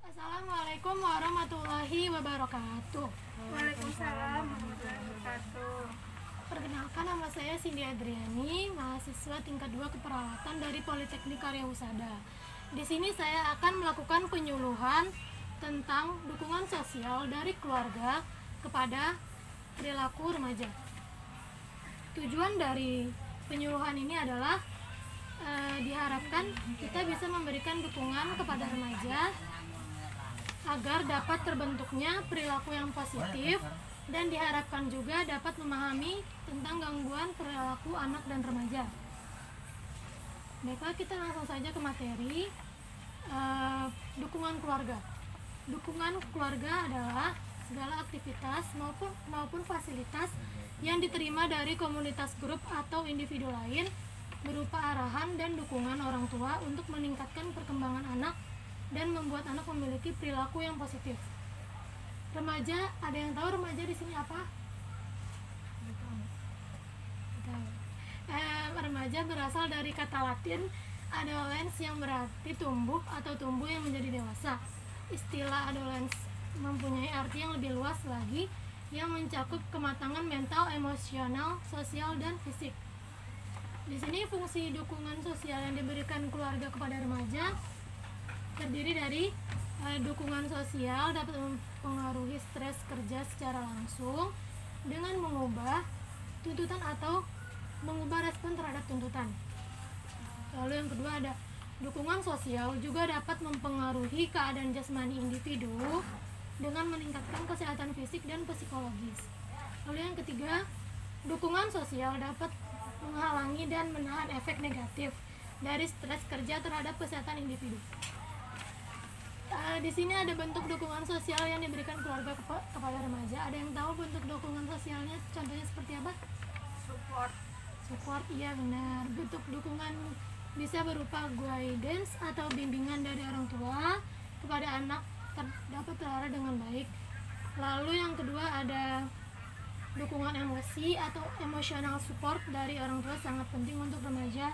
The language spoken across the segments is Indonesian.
Assalamualaikum warahmatullahi wabarakatuh. Waalaikumsalam warahmatullahi wabarakatuh. Perkenalkan, nama saya Cindy Adriani, mahasiswa tingkat 2 keperawatan dari Politeknik Karya Husada. Di sini saya akan melakukan penyuluhan tentang dukungan sosial dari keluarga kepada perilaku remaja. Tujuan dari penyuluhan ini adalah diharapkan kita bisa memberikan dukungan kepada remaja agar dapat terbentuknya perilaku yang positif, dan diharapkan juga dapat memahami tentang gangguan perilaku anak dan remaja. Baiklah, kita langsung saja ke materi. Dukungan keluarga. Dukungan keluarga adalah segala aktivitas maupun fasilitas yang diterima dari komunitas grup atau individu lain berupa arahan dan dukungan orang tua untuk meningkatkan perkembangan anak dan membuat anak memiliki perilaku yang positif. Remaja, ada yang tahu remaja di sini apa? Remaja berasal dari kata Latin adolescens yang berarti tumbuh atau tumbuh yang menjadi dewasa. Istilah adolescens mempunyai arti yang lebih luas lagi yang mencakup kematangan mental, emosional, sosial, dan fisik. Di sini fungsi dukungan sosial yang diberikan keluarga kepada remaja terdiri dari dukungan sosial dapat mempengaruhi stres kerja secara langsung dengan mengubah tuntutan atau mengubah respon terhadap tuntutan. Lalu yang kedua ada dukungan sosial juga dapat mempengaruhi keadaan jasmani individu dengan meningkatkan kesehatan fisik dan psikologis. Lalu yang ketiga, dukungan sosial dapat menghalangi dan menahan efek negatif dari stres kerja terhadap kesehatan individu. Di sini ada bentuk dukungan sosial yang diberikan keluarga kepada remaja. Ada yang tahu bentuk dukungan sosialnya contohnya seperti apa? Support, iya benar. Bentuk dukungan bisa berupa guidance atau bimbingan dari orang tua kepada anak dapat terarah dengan baik. Lalu yang kedua ada dukungan emosi atau emotional support dari orang tua sangat penting untuk remaja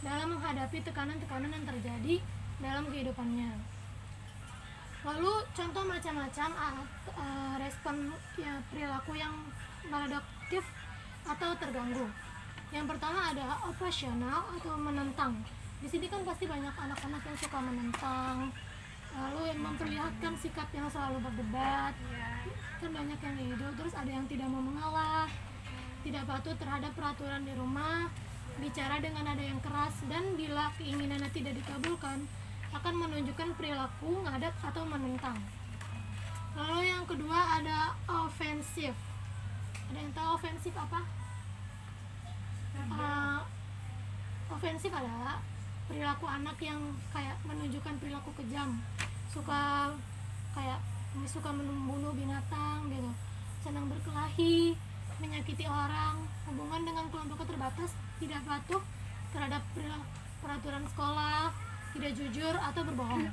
dalam menghadapi tekanan-tekanan yang terjadi dalam kehidupannya. Lalu contoh macam-macam respon perilaku yang maladaptif atau terganggu. Yang pertama ada oppositional atau menentang. Di sini kan pasti banyak anak-anak yang suka menentang, lalu yang memperlihatkan sikap yang selalu berdebat. Kan banyak yang gitu. Terus ada yang tidak mau mengalah, tidak patuh terhadap peraturan di rumah, bicara dengan nada yang keras, dan bila keinginannya tidak dikabulkan akan menunjukkan perilaku ngadap atau menentang. Lalu yang kedua ada ofensif. Ada yang tahu ofensif apa? Ofensif adalah perilaku anak yang kayak menunjukkan perilaku kejam, suka membunuh binatang gitu, senang berkelahi, menyakiti orang, hubungan dengan kelompok terbatas, tidak patuh terhadap peraturan sekolah, tidak jujur atau berbohong,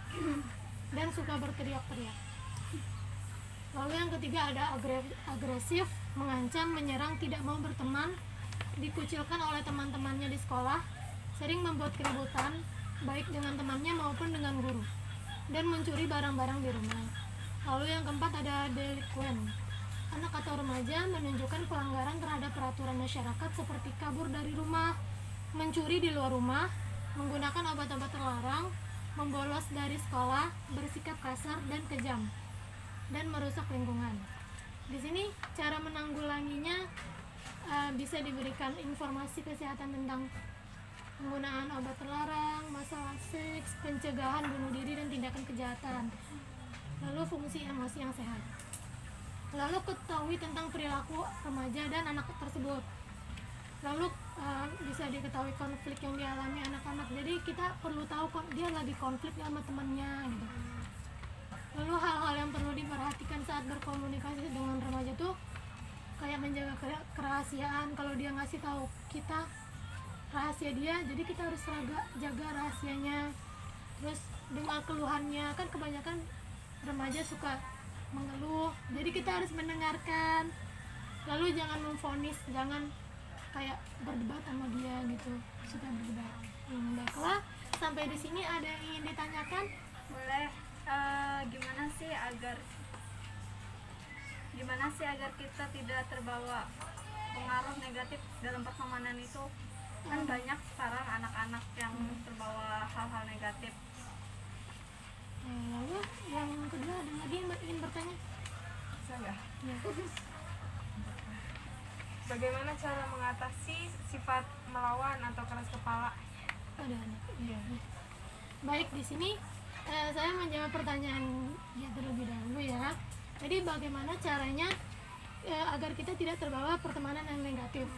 dan suka berteriak-teriak. Lalu yang ketiga ada agresif, mengancam, menyerang, tidak mau berteman, dikucilkan oleh teman-temannya di sekolah, sering membuat keributan baik dengan temannya maupun dengan guru, dan mencuri barang-barang di rumah. Lalu yang keempat ada delinquent. Anak atau remaja menunjukkan pelanggaran terhadap peraturan masyarakat seperti kabur dari rumah, mencuri di luar rumah, menggunakan obat-obat terlarang, membolos dari sekolah, bersikap kasar dan kejam, dan merusak lingkungan. Di sini cara menanggulanginya bisa diberikan informasi kesehatan tentang penggunaan obat terlarang, masalah seks, pencegahan bunuh diri dan tindakan kejahatan. Lalu fungsi emosi yang sehat. Lalu ketahui tentang perilaku remaja dan anak tersebut. Lalu bisa diketahui konflik yang dialami anak-anak. Jadi kita perlu tahu dia lagi konflik sama temannya gitu. Lalu hal-hal yang perlu diperhatikan saat berkomunikasi dengan remaja tuh kayak menjaga kerahasiaan. Kalau dia ngasih tahu kita rahasia dia, jadi kita harus jaga rahasianya. Terus dengar keluhannya, kan kebanyakan remaja suka mengeluh, jadi kita harus mendengarkan. Lalu jangan memvonis, jangan kayak berdebat sama dia gitu, suka berdebat. Baiklah, sampai di sini ada yang ingin ditanyakan? Boleh. Gimana sih agar kita tidak terbawa pengaruh negatif dalam pertemanan itu? Kan banyak sekarang anak-anak yang terbawa hal-hal negatif. Lalu yang kedua ada lagi yang ingin bertanya? Saya. Ya. Bagaimana cara mengatasi sifat melawan atau keras kepala? Ada. Iya. Baik, di sini saya menjawab pertanyaan ya terlebih dahulu ya. Jadi bagaimana caranya agar kita tidak terbawa pertemanan yang negatif?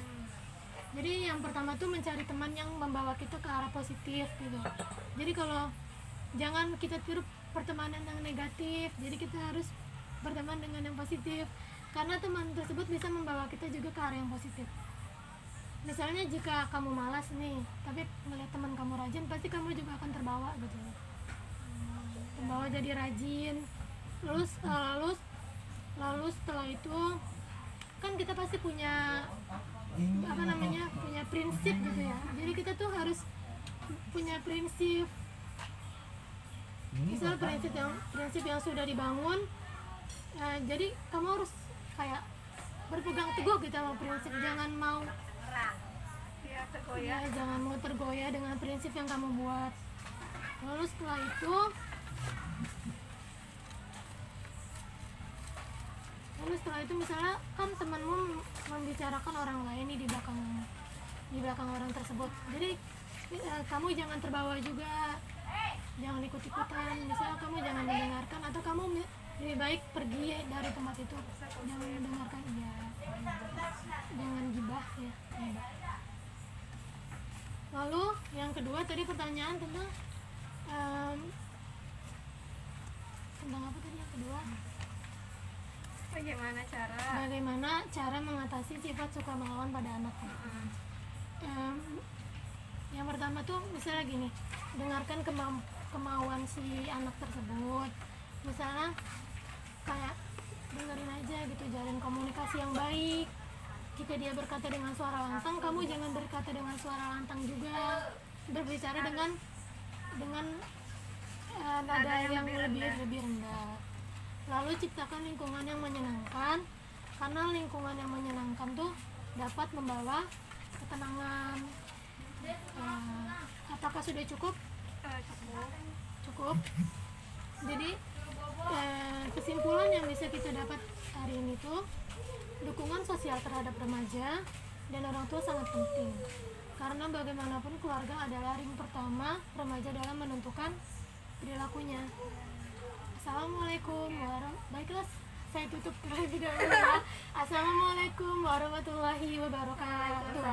Jadi yang pertama tuh mencari teman yang membawa kita ke arah positif gitu. Jadi kalau jangan kita tiru pertemanan yang negatif, jadi kita harus berteman dengan yang positif, karena teman tersebut bisa membawa kita juga ke arah yang positif. Misalnya jika kamu malas nih, tapi melihat teman kamu rajin, pasti kamu juga akan terbawa gitu, terbawa jadi rajin. Lalu setelah itu kan kita pasti punya punya prinsip gitu ya. Jadi kita tuh harus punya prinsip. Misal prinsip yang sudah dibangun, jadi kamu harus kayak berpegang teguh gitu sama prinsip, jangan mau jangan mau tergoyah dengan prinsip yang kamu buat. Lalu setelah itu misalnya kan temanmu membicarakan orang lain nih di belakang orang tersebut, jadi kamu jangan terbawa juga, jangan ikut-ikutan. Misalnya kamu jangan mendengarkan, atau kamu lebih baik pergi dari tempat itu, jangan mendengarkan, jangan gibah ya. Lalu yang kedua tadi pertanyaan tentang apa tadi yang kedua? Bagaimana cara mengatasi sifat suka melawan pada anak? Yang pertama tuh misalnya gini, dengarkan kemauan si anak tersebut. Misalnya kayak dengerin aja gitu, jalin komunikasi yang baik. Jika dia berkata dengan suara lantang, kamu jangan berkata dengan suara lantang juga, berbicara dengan nada yang lebih rendah. Lalu ciptakan lingkungan yang menyenangkan, karena lingkungan yang menyenangkan tuh dapat membawa ketenangan. Apakah sudah cukup? Cukup. Jadi kesimpulan yang bisa kita dapat hari ini tuh, dukungan sosial terhadap remaja dan orang tua sangat penting, karena bagaimanapun keluarga adalah ring pertama remaja dalam menentukan perilakunya. Assalamualaikum baiklah, saya tutup terlebih dahulu ya. Assalamualaikum warahmatullahi wabarakatuh.